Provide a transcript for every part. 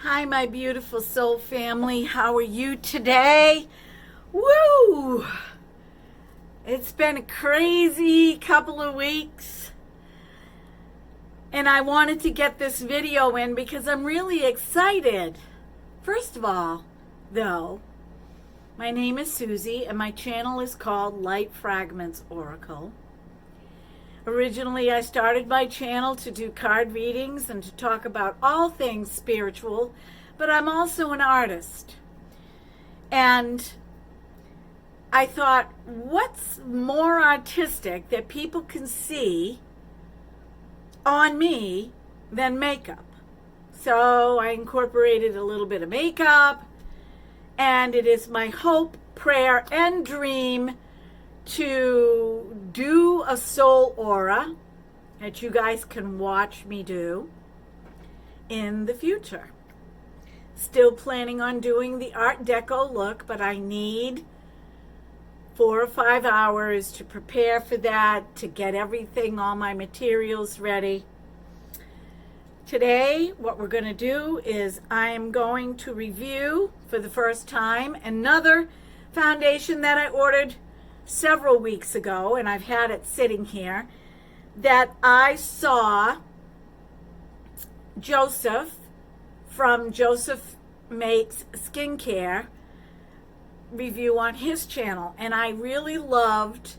Hi, my beautiful soul family. How are you today? Woo! It's been a crazy couple of weeks. And I wanted to get this video in because I'm really excited. First of all, though, my name is Susie and my channel is called Light Fragments Oracle. Originally, I started my channel to do card readings and to talk about all things spiritual, but I'm also an artist. And I thought, what's more artistic that people can see on me than makeup? So I incorporated a little bit of makeup, and it is my hope, prayer, and dream to do a soul aura that you guys can watch me do in the future. Still planning on doing the Art Deco look, but I need 4 or 5 hours to prepare for that, to get everything, all my materials ready. Today, what we're going to do is I am going to review for the first time another foundation that I ordered several weeks ago, and I've had it sitting here, that I saw Joseph from Joseph Makes Skincare review on his channel, and I really loved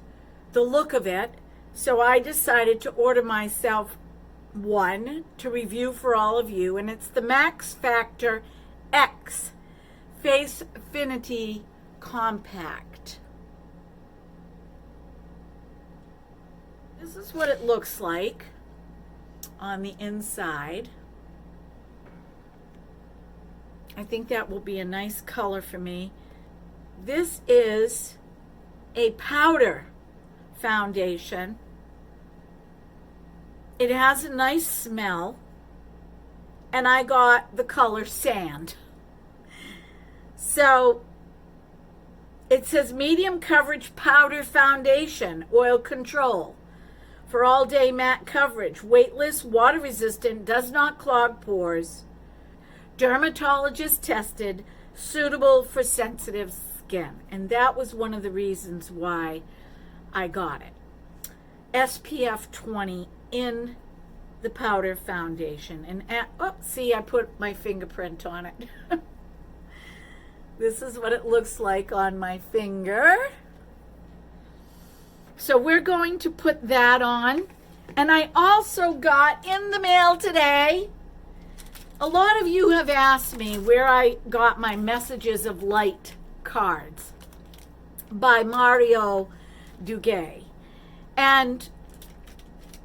the look of it, so I decided to order myself one to review for all of you, and it's the Max Factor X Face Affinity Compact. This is what it looks like on the inside. I think that will be a nice color for me. This is a powder foundation. It has a nice smell, and I got the color sand. So it says medium coverage powder foundation, oil control. For all-day matte coverage, weightless, water-resistant, does not clog pores, dermatologist tested, suitable for sensitive skin. And that was one of the reasons why I got it. SPF 20 in the powder foundation. And see, I put my fingerprint on it. This is what it looks like on my finger. So we're going to put that on. And I also got in the mail today, a lot of you have asked me where I got my Messages of Light cards by Mario Duguay. And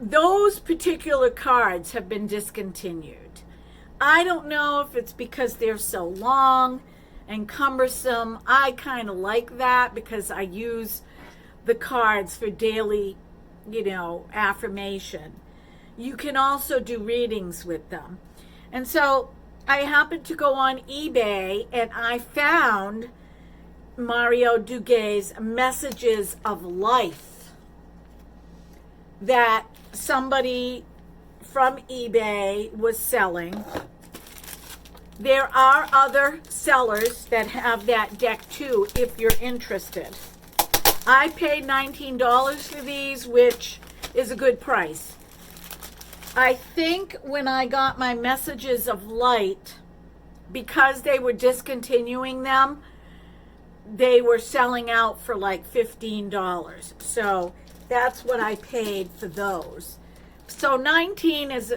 those particular cards have been discontinued. I don't know if it's because they're so long and cumbersome. I kind of like that because I use the cards for daily, affirmation. You can also do readings with them. And so I happened to go on eBay and I found Mario Duguay's Messages of Life that somebody from eBay was selling. There are other sellers that have that deck too if you're interested. I paid $19 for these, which is a good price. I think when I got my Messages of Light, because they were discontinuing them, they were selling out for like $15. So that's what I paid for those. So 19 is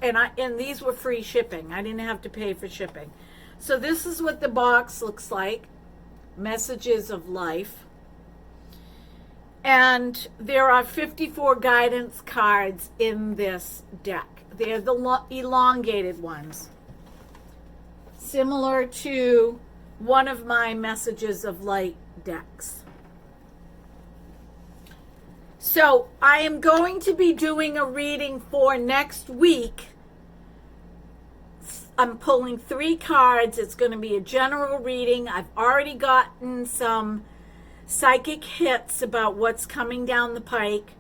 and these were free shipping. I didn't have to pay for shipping. So this is what the box looks like. Messages of Life. And there are 54 guidance cards in this deck. They're the elongated ones, similar to one of my Messages of Light decks. So I am going to be doing a reading for next week. I'm pulling 3 cards. It's going to be a general reading. I've already gotten some psychic hits about what's coming down the pike,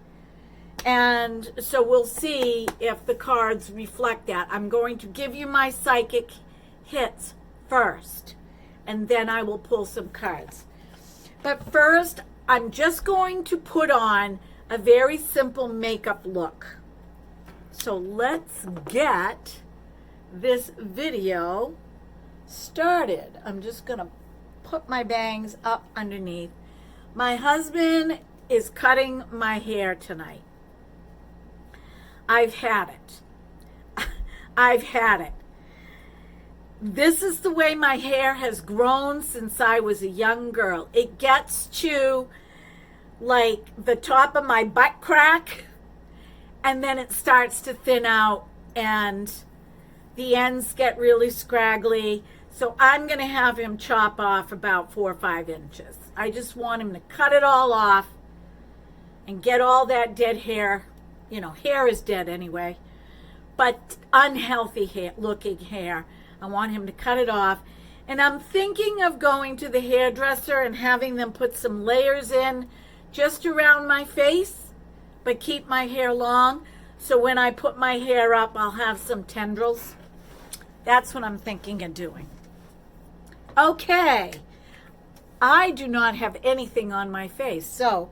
and so we'll see if the cards reflect that. I'm going to give you my psychic hits first, and then I will pull some cards. But first, I'm just going to put on a very simple makeup look. So let's get this video started. I'm just going to put my bangs up underneath. My husband is cutting my hair tonight. I've had it. I've had it. This is the way my hair has grown since I was a young girl. It gets to like the top of my butt crack, and then it starts to thin out, and the ends get really scraggly. So I'm going to have him chop off about 4 or 5 inches. I just want him to cut it all off and get all that dead hair. You know, hair is dead anyway, but unhealthy hair, looking hair. I want him to cut it off. And I'm thinking of going to the hairdresser and having them put some layers in just around my face, but keep my hair long. So when I put my hair up, I'll have some tendrils. That's what I'm thinking of doing. Okay. I do not have anything on my face, so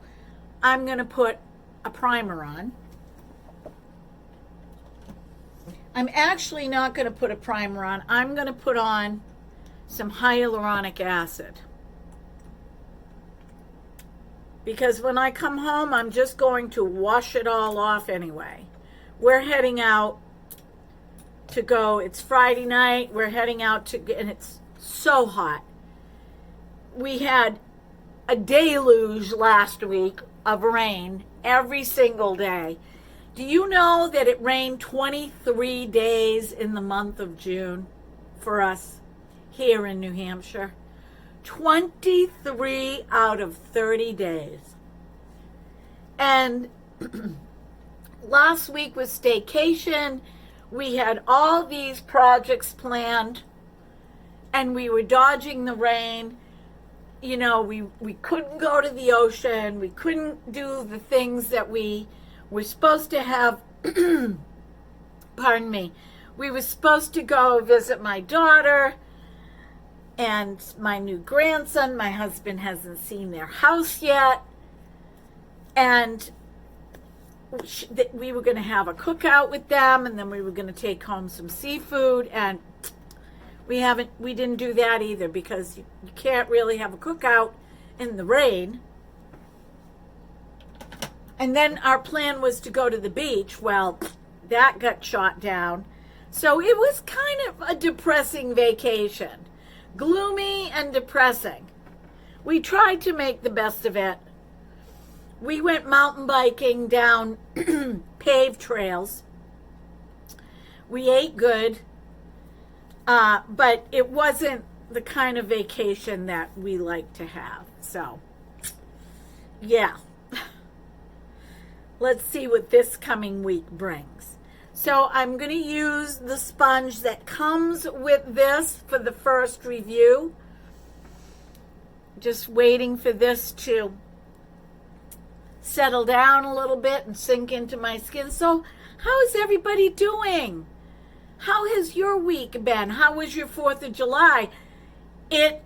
I'm going to put a primer on. I'm actually not going to put a primer on. I'm going to put on some hyaluronic acid. Because when I come home, I'm just going to wash it all off anyway. We're heading out to go. It's Friday night. We're heading out to, and it's so hot. We had a deluge last week of rain every single day. Do you know that it rained 23 days in the month of June for us here in New Hampshire? 23 out of 30 days. And last week was staycation. We had all these projects planned, and we were dodging the rain. You know, we couldn't go to the ocean. We couldn't do the things that we're supposed to have. Pardon me. We were supposed to go visit my daughter and my new grandson. My husband hasn't seen their house yet. And we were going to have a cookout with them, and then we were going to take home some seafood. And we didn't do that either, because you can't really have a cookout in the rain. And then our plan was to go to the beach. Well, that got shot down. So it was kind of a depressing vacation. Gloomy and depressing. We tried to make the best of it. We went mountain biking down paved trails. We ate good. But it wasn't the kind of vacation that we like to have. So, yeah. Let's see what this coming week brings. So I'm going to use the sponge that comes with this for the first review. Just waiting for this to settle down a little bit and sink into my skin. So how is everybody doing? How has your week been? How was your 4th of July? It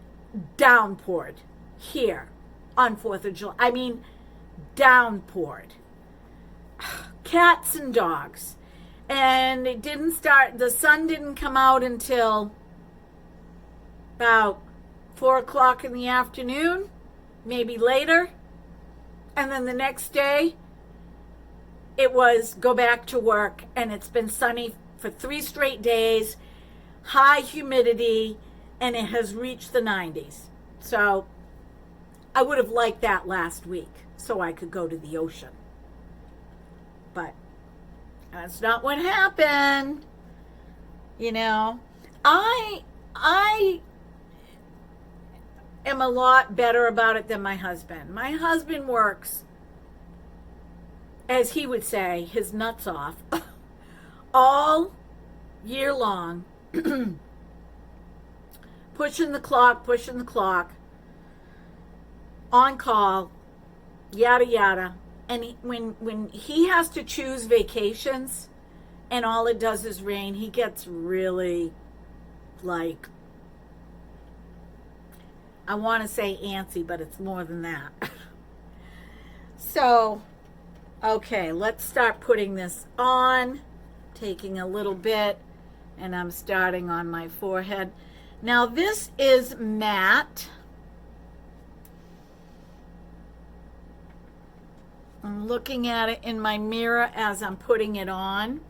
downpoured here on 4th of July. I mean, downpoured. Cats and dogs. And it didn't start, the sun didn't come out until about 4 o'clock in the afternoon, maybe later. And then the next day, it was go back to work, and it's been sunny for 3 straight days, high humidity, and it has reached the 90s. So I would have liked that last week so I could go to the ocean. But that's not what happened. You know, I am a lot better about it than my husband. My husband works, as he would say, his nuts off all year long, pushing the clock, on call, yada yada. And when he has to choose vacations and all it does is rain, he gets really like, I want to say antsy, but it's more than that. So, okay, let's start putting this on. Taking a little bit, and I'm starting on my forehead. Now this is matte. I'm looking at it in my mirror as I'm putting it on.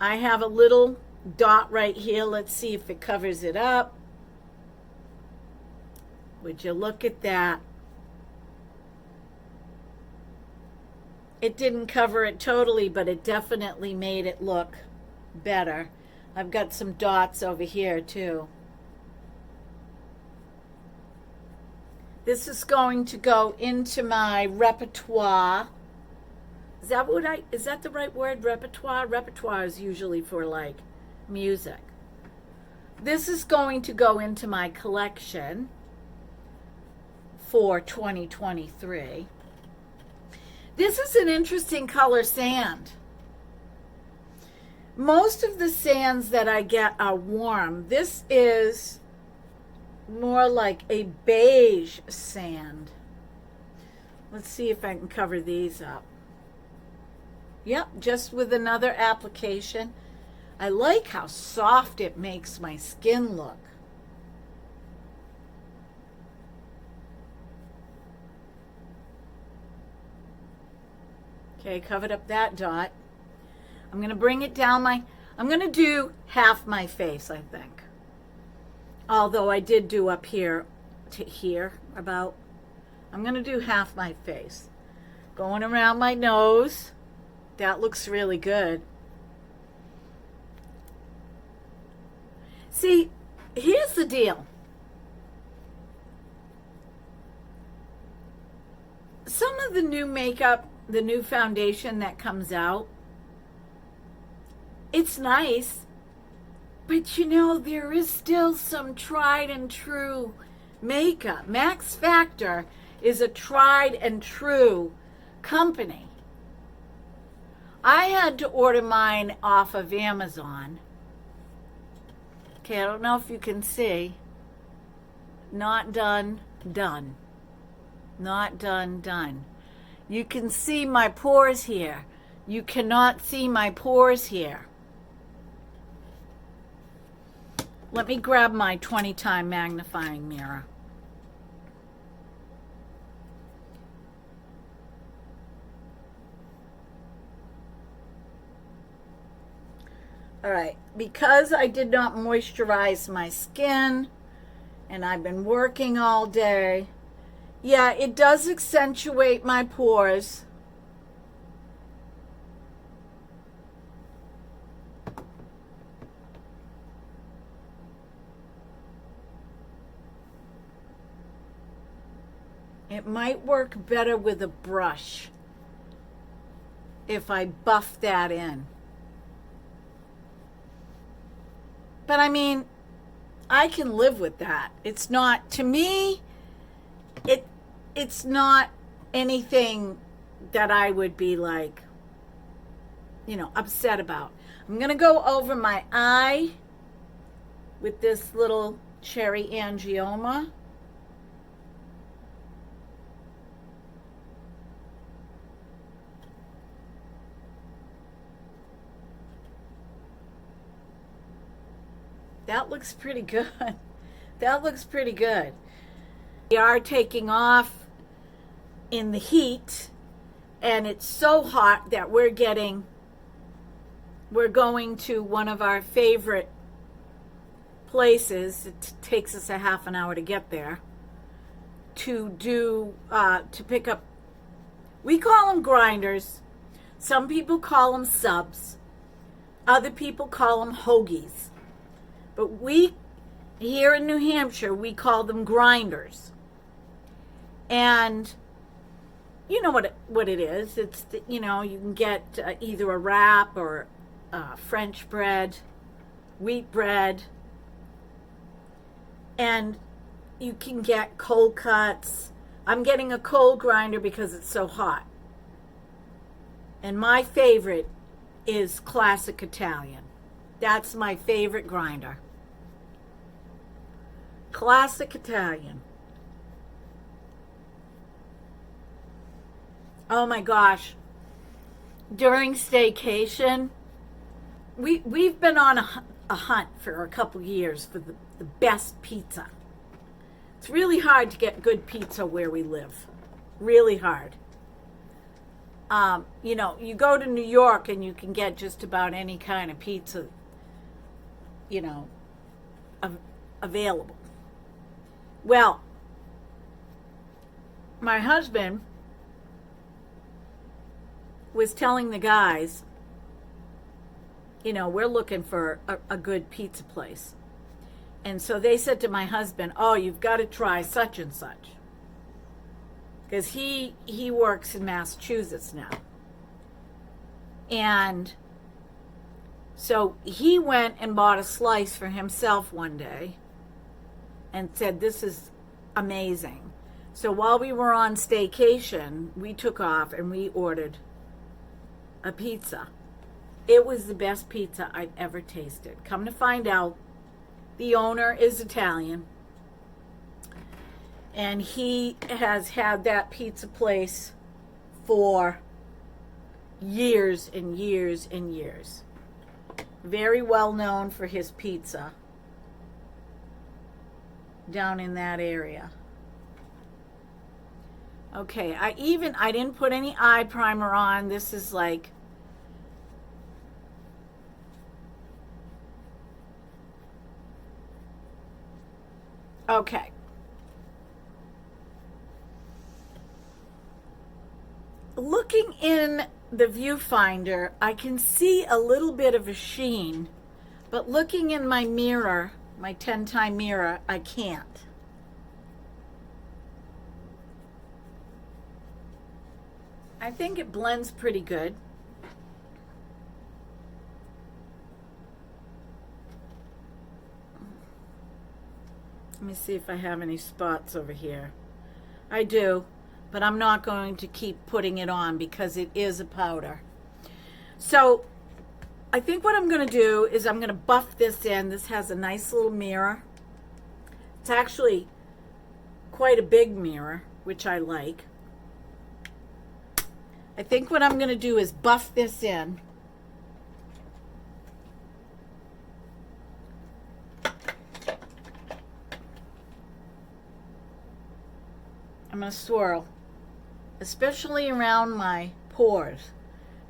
I have a little dot right here. Let's see if it covers it up. Would you look at that? It didn't cover it totally, but it definitely made it look better. I've got some dots over here too. This is going to go into my repertoire. Is that the right word? Repertoire? Repertoire is usually for like music. This is going to go into my collection for 2023. This is an interesting color sand. Most of the sands that I get are warm. This is more like a beige sand. Let's see if I can cover these up. Yep, just with another application. I like how soft it makes my skin look. Okay, covered up that dot. I'm going to bring it down I'm going to do half my face, I think. Although I did do up here to here about. I'm going to do half my face. Going around my nose. That looks really good. See, here's the deal. Some of the new makeup, the new foundation that comes out, it's nice, but you know, there is still some tried and true makeup. Max Factor is a tried and true company. I had to order mine off of Amazon. Okay, I don't know if you can see. Not done, done. Not done, done. You can see my pores here. You cannot see my pores here. Let me grab my 20-time magnifying mirror. All right, because I did not moisturize my skin and I've been working all day, yeah, it does accentuate my pores. It might work better with a brush if I buff that in. But I mean, I can live with that. It's not, to me, it's not anything that I would be like, you know, upset about. I'm going to go over my eye with this little cherry angioma. That looks pretty good. That looks pretty good. We are taking off in the heat, and it's so hot that we're going to one of our favorite places. It takes us a half an hour to get there to pick up, we call them grinders. Some people call them subs. Other people call them hoagies. But we, here in New Hampshire, we call them grinders. And you know what it is. It's, you know, you can get either a wrap or French bread, wheat bread. And you can get cold cuts. I'm getting a cold grinder because it's so hot. And my favorite is classic Italian. That's my favorite grinder. Classic Italian. Oh my gosh. During staycation, we've been on a hunt for a couple years for the best pizza. It's really hard to get good pizza where we live. Really hard. You know, you go to New York and you can get just about any kind of pizza, you know, available. Well, my husband was telling the guys, you know, we're looking for a good pizza place. And so they said to my husband, oh, you've got to try such and such. Because he works in Massachusetts now. And so he went and bought a slice for himself one day and said, this is amazing. So while we were on staycation, we took off and we ordered a pizza. It was the best pizza I've ever tasted. Come to find out, the owner is Italian. And he has had that pizza place for years and years and years. Very well known for his pizza down in that area. Okay, I didn't put any eye primer on. This is like, okay. Looking in the viewfinder, I can see a little bit of a sheen, but looking in my mirror, my 10-time mirror, I can't. I think it blends pretty good. Let me see if I have any spots over here. I do. But I'm not going to keep putting it on because it is a powder. So I think what I'm going to do is I'm going to buff this in. This has a nice little mirror. It's actually quite a big mirror, which I like. I think what I'm going to do is buff this in. I'm going to swirl, especially around my pores,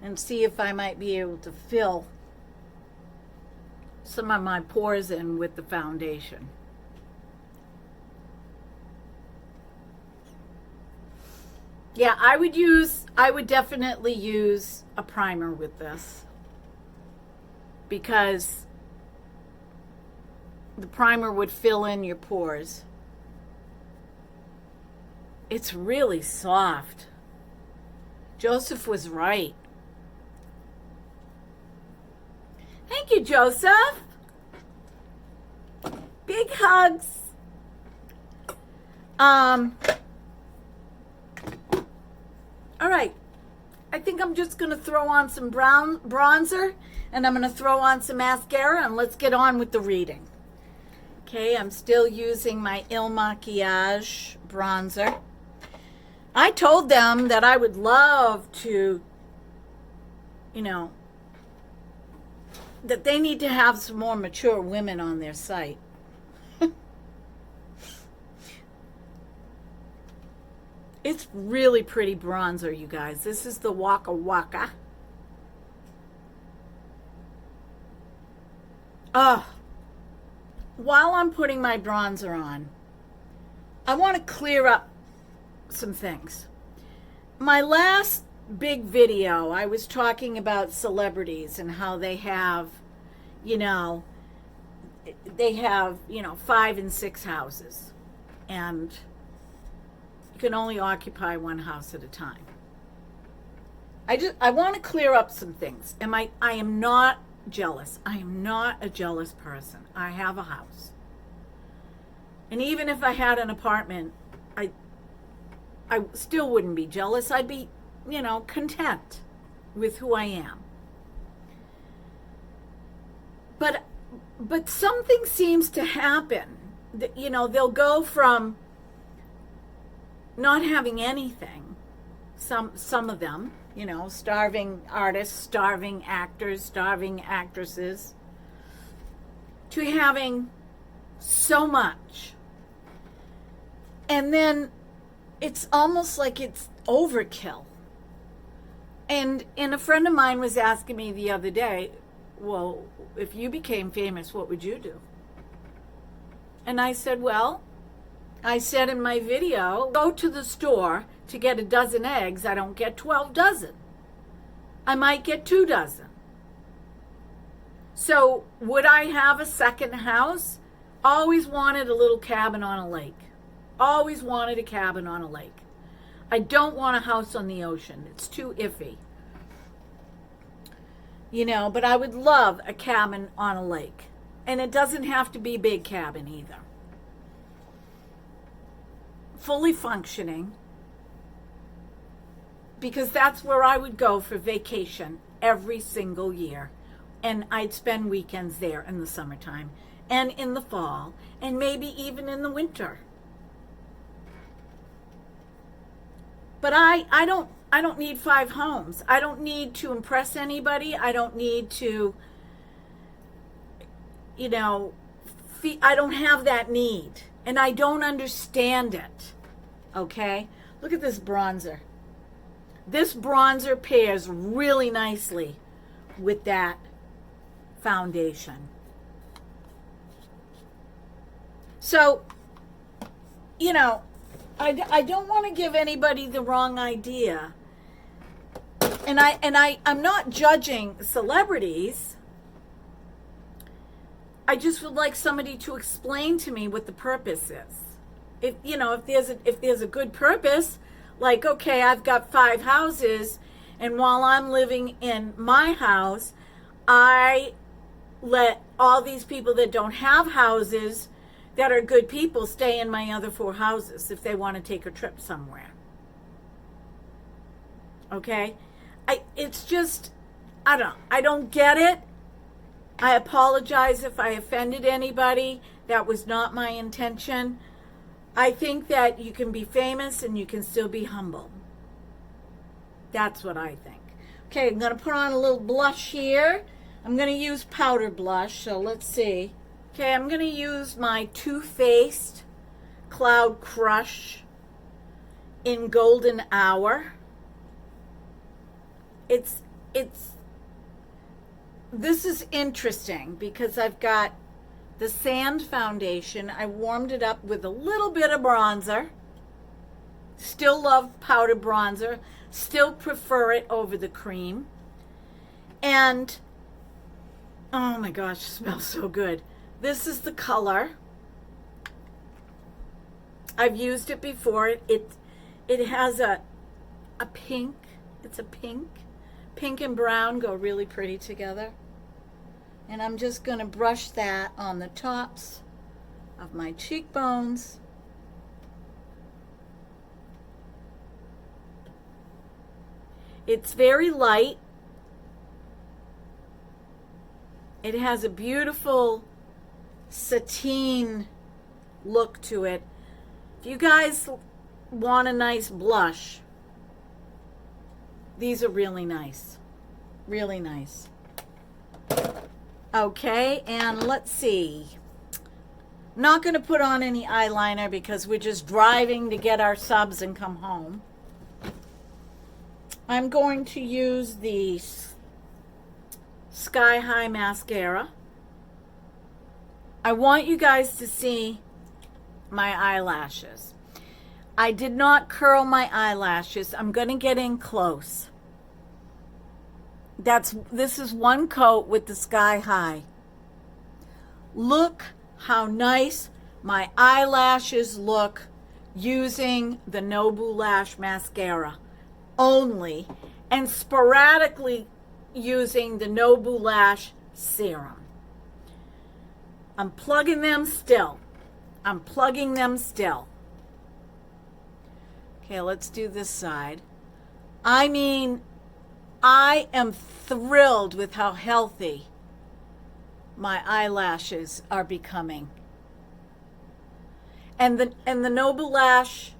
and see if I might be able to fill some of my pores in with the foundation. Yeah, I would definitely use a primer with this, because the primer would fill in your pores. It's really soft. Joseph was right. Thank you, Joseph. Big hugs. All right. I think I'm just going to throw on some brown bronzer, and I'm going to throw on some mascara, and let's get on with the reading. Okay, I'm still using my Makiage bronzer. I told them that I would love to, you know, that they need to have some more mature women on their site. It's really pretty bronzer, you guys. This is the Waka. While I'm putting my bronzer on, I want to clear up some things. My last big video, I was talking about celebrities and how they have, you know, 5 and 6 houses, and you can only occupy one house at a time. I want to clear up some things. I am not jealous. I am not a jealous person. I have a house. And even if I had an apartment, I still wouldn't be jealous. I'd be, you know, content with who I am. But something seems to happen you know, they'll go from not having anything, some of them, you know, starving artists, starving actors, starving actresses, to having so much. And then it's almost like it's overkill. And a friend of mine was asking me the other day, well, if you became famous, what would you do? And I said, well, I said in my video, go to the store to get a dozen eggs. I don't get 12 dozen. I might get 2 dozen. So would I have a second house? Always wanted a little cabin on a lake. Always wanted a cabin on a lake. I don't want a house on the ocean. It's too iffy. You know, but I would love a cabin on a lake. And it doesn't have to be a big cabin either. Fully functioning. Because that's where I would go for vacation every single year. And I'd spend weekends there in the summertime and in the fall and maybe even in the winter. But I don't need 5 homes. I don't need to impress anybody. I don't need to, you know, I don't have that need. And I don't understand it. Okay? Look at this bronzer. This bronzer pairs really nicely with that foundation. So, you know, I don't want to give anybody the wrong idea. And I'm not judging celebrities. I just would like somebody to explain to me what the purpose is. If, you know, if there's a good purpose, like, okay, I've got 5 houses, and while I'm living in my house, I let all these people that don't have houses, that are good people, stay in my other 4 houses if they want to take a trip somewhere. Okay? It's just, I don't get it. I apologize if I offended anybody. That was not my intention. I think that you can be famous and you can still be humble. That's what I think. Okay, I'm going to put on a little blush here. I'm going to use powder blush, so let's see. Okay, I'm going to use my Too Faced Cloud Crush in Golden Hour. This is interesting because I've got the Sand Foundation. I warmed it up with a little bit of bronzer. Still love powder bronzer. Still prefer it over the cream. And, oh my gosh, it smells so good. This is the color. I've used it before. It has a pink. It's a pink. Pink and brown go really pretty together. And I'm just going to brush that on the tops of my cheekbones. It's very light. It has a beautiful sateen look to it. If you guys want a nice blush, these are really nice. Really nice. Okay, and let's see. I'm not going to put on any eyeliner because we're just driving to get our subs and come home. I'm going to use the Sky High Mascara. I want you guys to see my eyelashes. I did not curl my eyelashes. I'm going to get in close. This is one coat with the Sky High. Look how nice my eyelashes look using the Nobu Lash Mascara only, and sporadically using the Nobu Lash Serum. I'm plugging them still. I'm plugging them still. Okay, let's do this side. I mean, I am thrilled with how healthy my eyelashes are becoming. And the Nobu Lash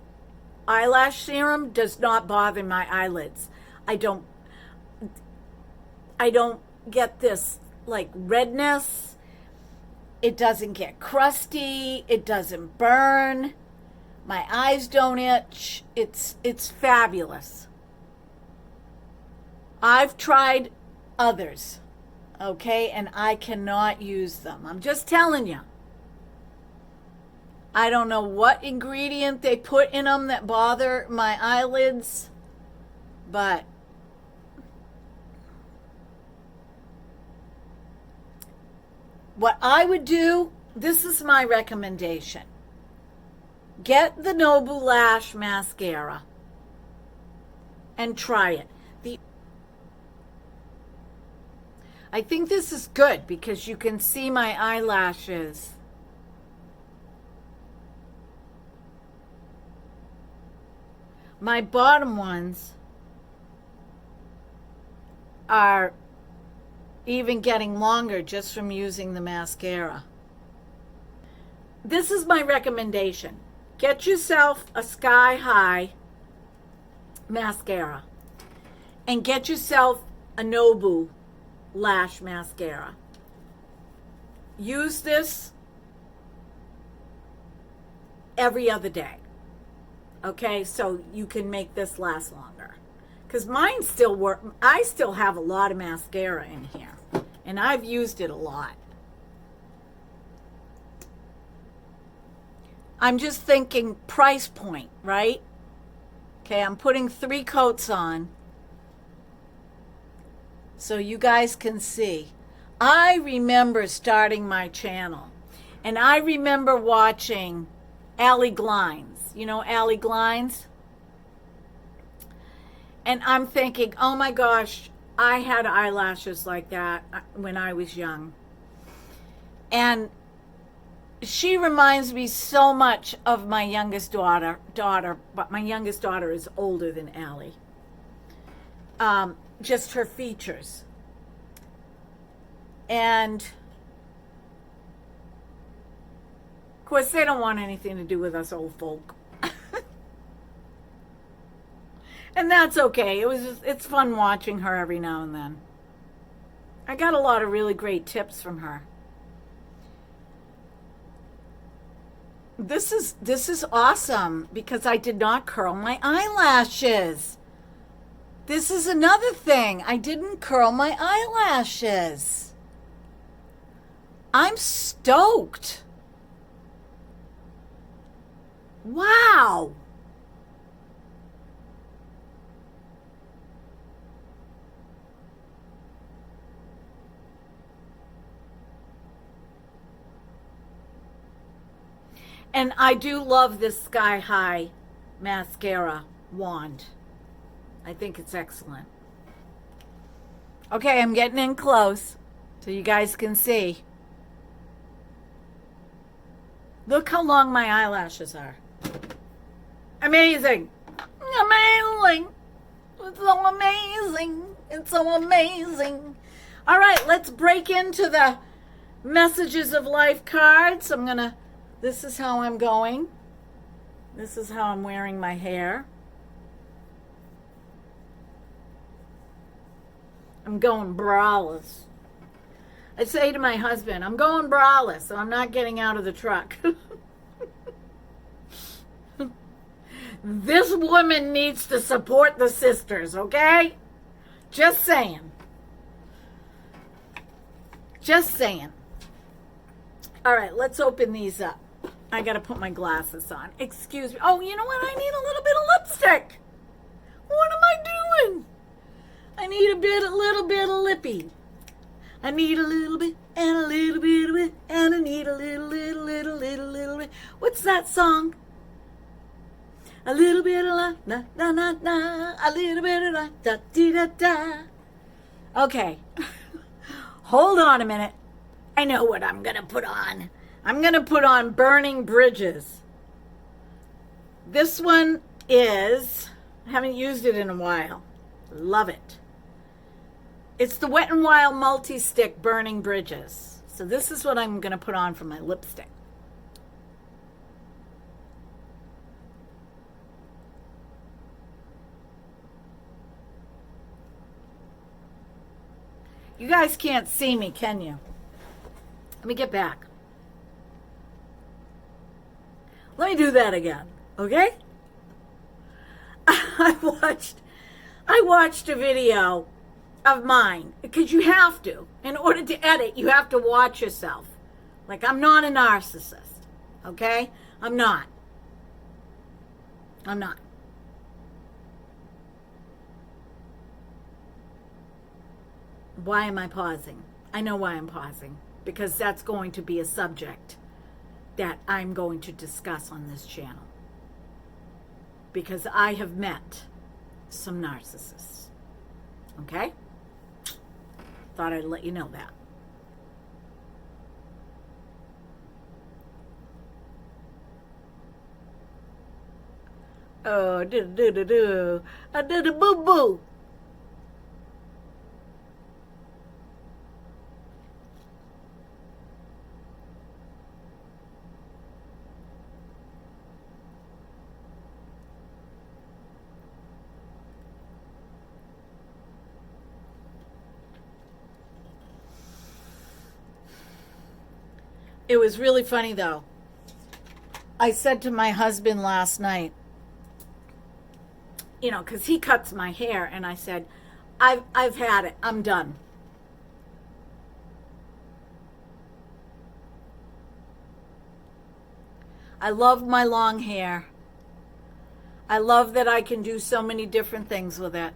eyelash serum does not bother my eyelids. I don't get this like redness. It doesn't get crusty. It doesn't burn. My eyes don't itch. It's fabulous. I've tried others, okay, and I cannot use them. I'm just telling you. I don't know what ingredient they put in them that bother my eyelids, but what I would do, this is my recommendation. Get the Nobu Lash Mascara and try it. I think this is good because you can see my eyelashes. My bottom ones are even getting longer just from using the mascara. This is my recommendation. Get yourself a Sky High mascara and get yourself a Nobu Lash mascara. Use this every other day. Okay, so you can make this last longer. Because mine still work. I still have a lot of mascara in here. And I've used it a lot. I'm just thinking price point, right? Okay, I'm putting 3 coats on so you guys can see. I remember starting my channel, and I remember watching Allie Glines. You know Allie Glines? And I'm thinking, oh my gosh, I had eyelashes like that when I was young. And she reminds me so much of my youngest daughter, but my youngest daughter is older than Allie. Just her features. And of course, they don't want anything to do with us old folk. And that's okay. It's fun watching her every now and then. I got a lot of really great tips from her. This is awesome because I did not curl my eyelashes. This is another thing. I didn't curl my eyelashes. I'm stoked. Wow. And I do love this Sky High mascara wand. I think it's excellent. Okay, I'm getting in close so you guys can see. Look how long my eyelashes are. Amazing. Amazing. It's so amazing. It's so amazing. All right, let's break into the messages of life cards. This is how I'm going. This is how I'm wearing my hair. I'm going braless. I say to my husband, I'm going braless, so I'm not getting out of the truck. This woman needs to support the sisters, okay? Just saying. Just saying. All right, let's open these up. I got to put my glasses on. Excuse me. Oh, you know what? I need a little bit of lipstick. What am I doing? I need a little bit of lippy. I need a little bit and a little bit of it, and I need a little bit. What's that song? A little bit of la, na, na, na, na, a little bit of la, da, dee, da, da. Okay. Hold on a minute. I know what I'm going to put on. I'm going to put on Burning Bridges. This one is, I haven't used it in a while. Love it. It's the Wet n Wild Multi-Stick Burning Bridges. So this is what I'm going to put on for my lipstick. You guys can't see me, can you? Let me get back. Let me do that again, okay? I watched a video of mine, because you have to. In order to edit, you have to watch yourself. Like, I'm not a narcissist, okay? I'm not. Why am I pausing? I know why I'm pausing. Because that's going to be a subject that I'm going to discuss on this channel. Because I have met some narcissists. Okay? Thought I'd let you know that. Oh, I did a boo-boo. It was really funny, though. I said to my husband last night, you know, because he cuts my hair, and I said, I've had it. I'm done. I love my long hair. I love that I can do so many different things with it.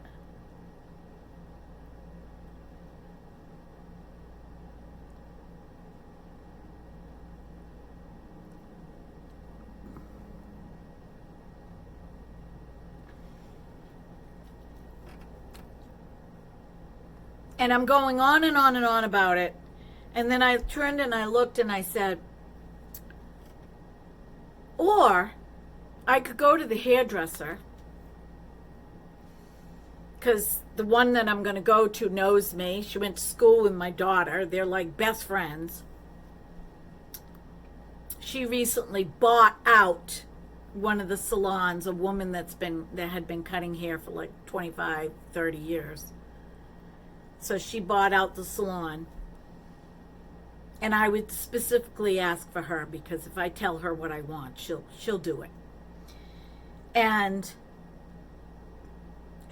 And I'm going on and on and on about it. And then I turned and I looked and I said, or I could go to the hairdresser, because the one that I'm going to go to knows me. She went to school with my daughter. They're like best friends. She recently bought out one of the salons, a woman that had been cutting hair for like 25, 30 years. So she bought out the salon. And I would specifically ask for her, because if I tell her what I want, she'll do it. And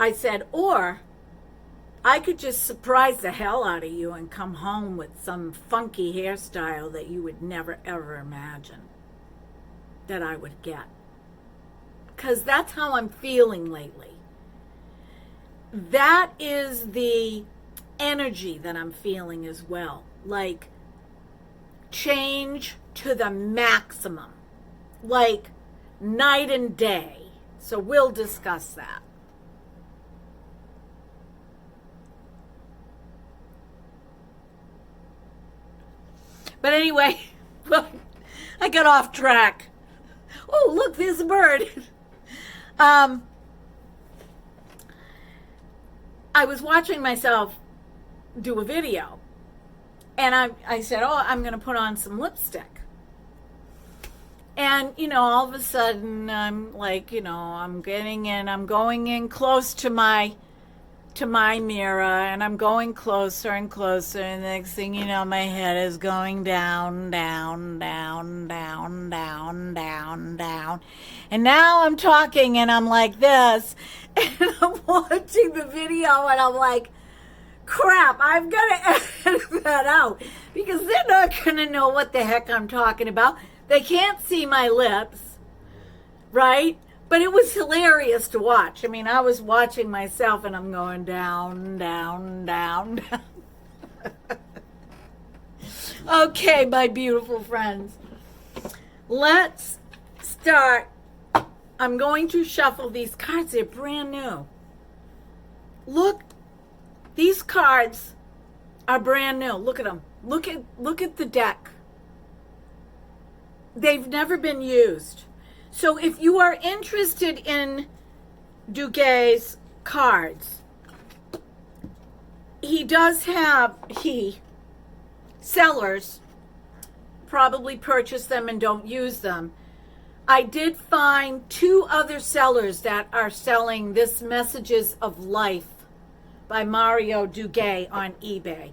I said, or I could just surprise the hell out of you and come home with some funky hairstyle that you would never ever imagine that I would get. Because that's how I'm feeling lately. That is the energy that I'm feeling as well. Like, change to the maximum. Like, night and day. So we'll discuss that. But anyway, I got off track. Oh, look, there's a bird. I was watching myself do a video, and I said, oh, I'm going to put on some lipstick. And, you know, all of a sudden, I'm like, you know, I'm going in close to my mirror, and I'm going closer and closer, and the next thing you know, my head is going down, down, down, down, down, down, down. And now I'm talking, and I'm like this, and I'm watching the video, and I'm like, crap, I've got to edit that out, because they're not going to know what the heck I'm talking about. They can't see my lips, right? But it was hilarious to watch. I mean, I was watching myself, and I'm going down, down, down, down. Okay, my beautiful friends. Let's start. I'm going to shuffle these cards. They're brand new. Look, these cards are brand new. Look at them. Look at the deck. They've never been used. So if you are interested in Duguay's cards, he does have, sellers probably purchase them and don't use them. I did find 2 other sellers that are selling this Messages of Life by Mario Duguay on eBay.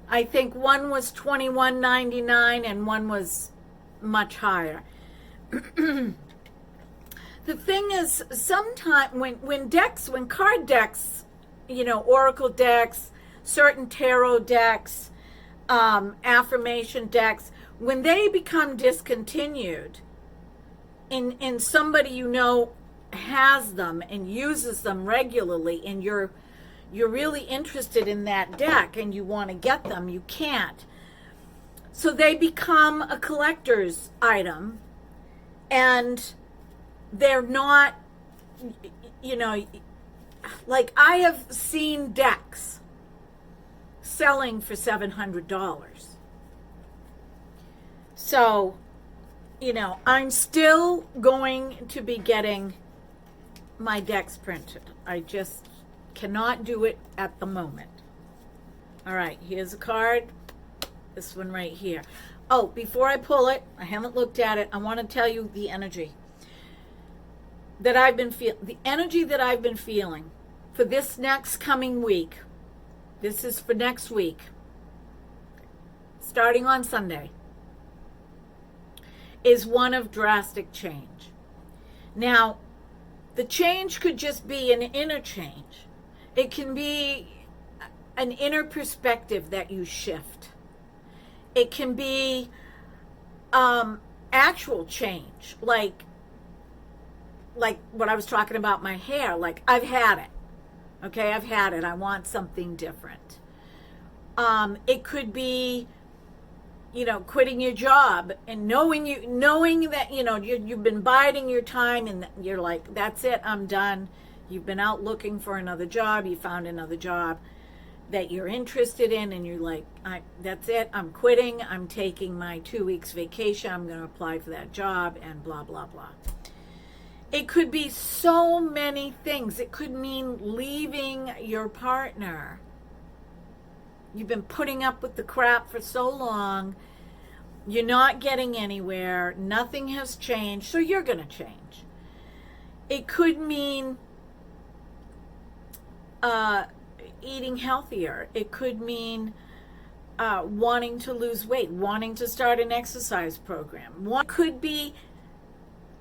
I think one was $21.99 and one was much higher. The thing is, sometimes when card decks, oracle decks, certain tarot decks, affirmation decks, when they become discontinued, and somebody has them and uses them regularly, and you're really interested in that deck and you want to get them, you can't. So they become a collector's item, and they're not, like I have seen decks selling for $700. So, I'm still going to be getting my decks printed. I just cannot do it at the moment. All right, here's a card. This one right here. Oh, before I pull it, I haven't looked at it. I want to tell you the energy that I've been feeling for this next coming week. This is for next week, starting on Sunday, is one of drastic change. Now, the change could just be an inner change. It can be an inner perspective that you shift. It can be actual change, like what I was talking about my hair. Like, I've had it. Okay, I've had it. I want something different. It could be, quitting your job and knowing that, you've been biding your time and you're like, that's it, I'm done. You've been out looking for another job. You found another job that you're interested in, and you're like, that's it, I'm quitting. I'm taking my 2 weeks vacation. I'm going to apply for that job and blah, blah, blah. It could be so many things. It could mean leaving your partner. You've been putting up with the crap for so long. You're not getting anywhere. Nothing has changed, so you're going to change. It could mean eating healthier. It could mean wanting to lose weight, wanting to start an exercise program. One could be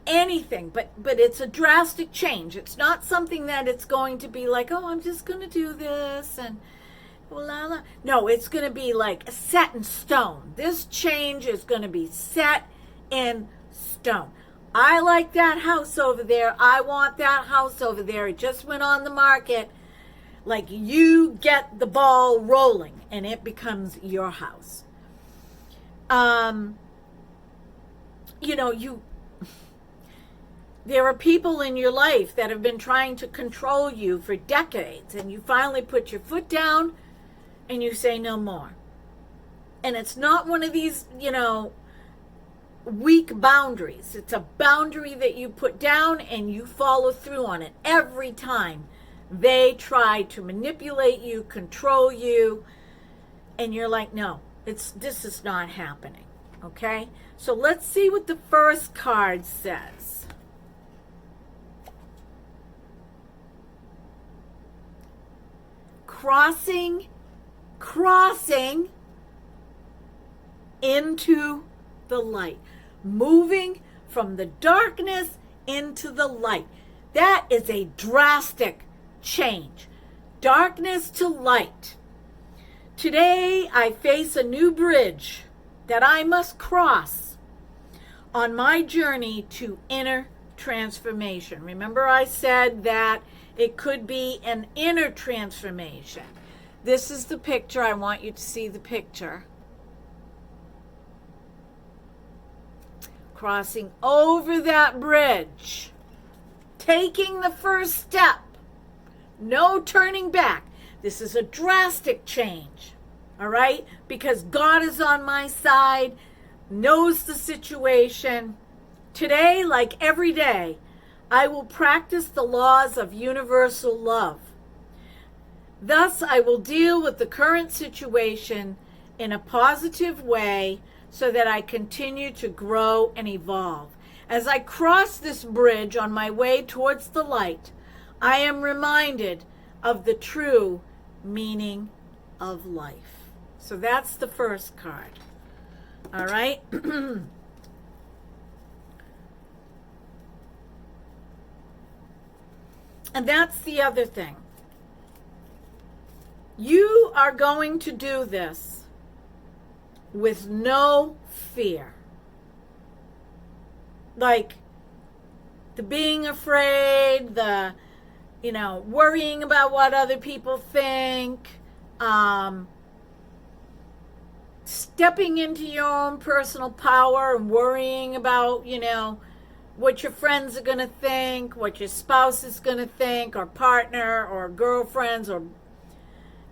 anything, but it's a drastic change. It's not something that it's going to be like, oh, I'm just going to do this and la la. No, it's going to be like set in stone. This change is going to be set in stone. I like that house over there. I want that house over there. It just went on the market. Like, you get the ball rolling and it becomes your house. There are people in your life that have been trying to control you for decades, and you finally put your foot down and you say no more. And it's not one of these, weak boundaries. It's a boundary that you put down and you follow through on it every time they try to manipulate you, control you, and you're like, no, this is not happening. Okay? So let's see what the first card says. Crossing into the light. Moving from the darkness into the light. That is a drastic change. Darkness to light. Today I face a new bridge that I must cross on my journey to inner transformation. Remember, I said that it could be an inner transformation. This is the picture. I want you to see the picture. Crossing over that bridge. Taking the first step. No turning back. This is a drastic change. All right? Because God is on my side, knows the situation. Today, like every day, I will practice the laws of universal love. Thus, I will deal with the current situation in a positive way so that I continue to grow and evolve. As I cross this bridge on my way towards the light, I am reminded of the true meaning of life. So that's the first card. All right. And that's the other thing. You are going to do this with no fear. Like the being afraid, the, worrying about what other people think, stepping into your own personal power and worrying about, what your friends are going to think, what your spouse is going to think, or partner, or girlfriends, or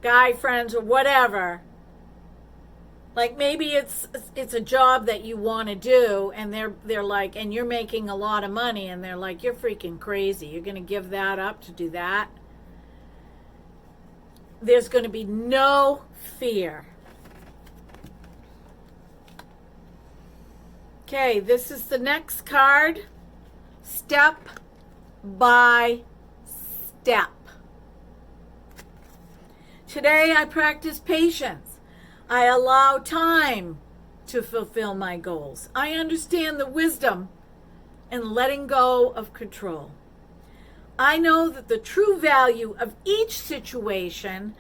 guy friends, or whatever. Like maybe it's a job that you want to do, and they're like, and you're making a lot of money, and they're like, you're freaking crazy. You're going to give that up to do that? There's going to be no fear. Okay, this is the next card. Step by step. Today I practice patience. I allow time to fulfill my goals. I understand the wisdom in letting go of control. I know that the true value of each situation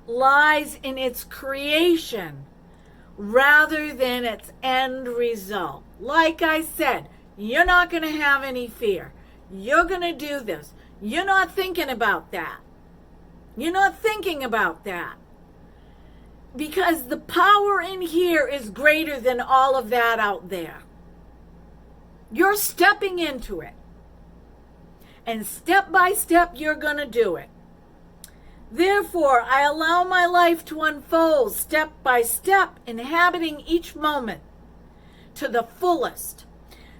lies in its creation rather than its end result. Like I said, you're not going to have any fear. You're going to do this. You're not thinking about that. You're not thinking about that. Because the power in here is greater than all of that out there. You're stepping into it. And step by step, you're going to do it. Therefore, I allow my life to unfold step by step, inhabiting each moment to the fullest,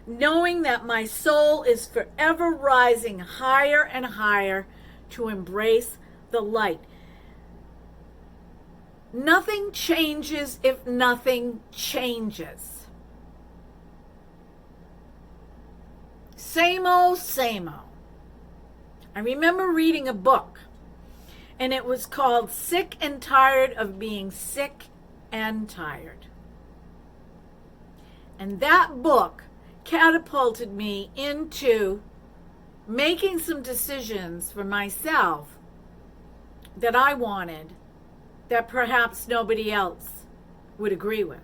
knowing that my soul is forever rising higher and higher to embrace the light. Nothing changes if nothing changes. Same old, same old. I remember reading a book, and it was called Sick and Tired of Being Sick and Tired. And that book catapulted me into making some decisions for myself that I wanted, that perhaps nobody else would agree with.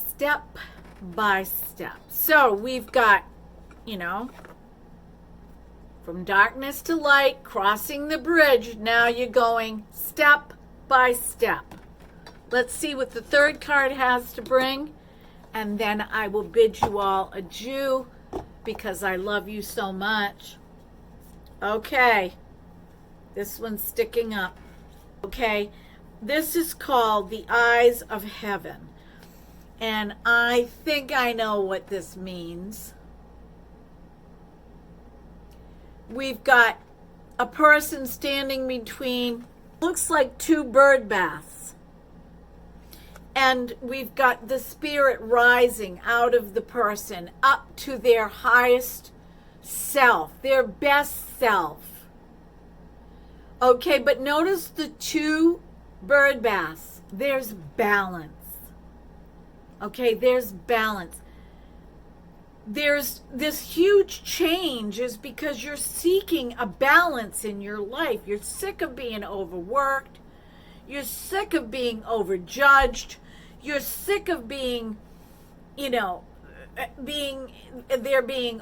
Step by step. So we've got, from darkness to light, crossing the bridge. Now you're going step by step. Let's see what the third card has to bring. And then I will bid you all adieu because I love you so much. Okay. This one's sticking up. Okay. This is called the Eyes of Heaven. And I think I know what this means. We've got a person standing between, looks like two bird baths. And we've got the spirit rising out of the person up to their highest self, their best self. Okay, but notice the two bird baths. There's balance. Okay, there's balance. There's this huge change is because you're seeking a balance in your life. You're sick of being overworked. You're sick of being overjudged. You're sick of being, being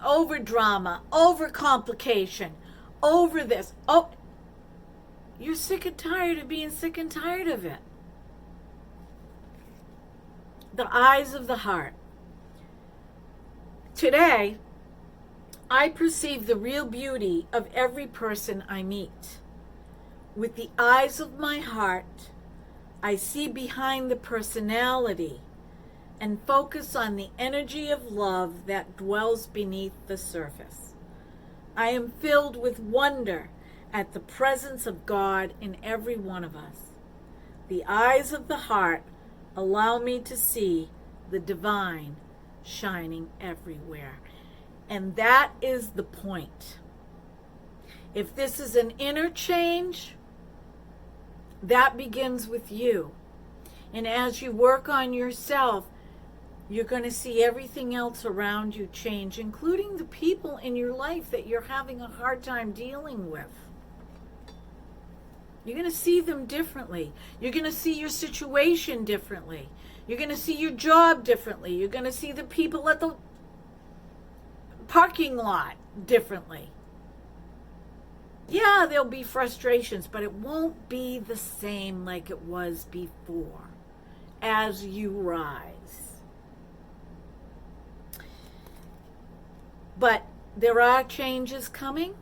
over drama, over complication, over this. Oh, you're sick and tired of being sick and tired of it. The eyes of the heart. Today, I perceive the real beauty of every person I meet. With the eyes of my heart, I see behind the personality and focus on the energy of love that dwells beneath the surface. I am filled with wonder at the presence of God in every one of us. The eyes of the heart allow me to see the divine shining everywhere. And that is the point. If this is an inner change, that begins with you. And as you work on yourself, you're going to see everything else around you change, including the people in your life that you're having a hard time dealing with. You're going to see them differently. You're going to see your situation differently. You're going to see your job differently. You're going to see the people at the parking lot differently. Yeah, there'll be frustrations, but it won't be the same like it was before as you rise. But there are changes coming.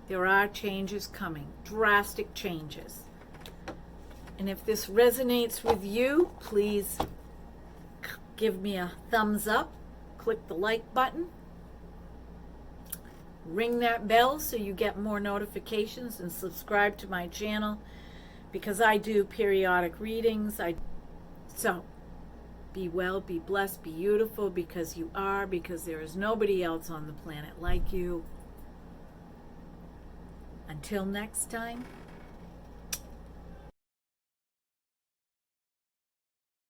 There are changes coming, drastic changes. And if this resonates with you, please give me a thumbs up, click the like button, ring that bell so you get more notifications, and subscribe to my channel because I do periodic readings. So be well, be blessed, be beautiful, because you are, because there is nobody else on the planet like you. Until next time.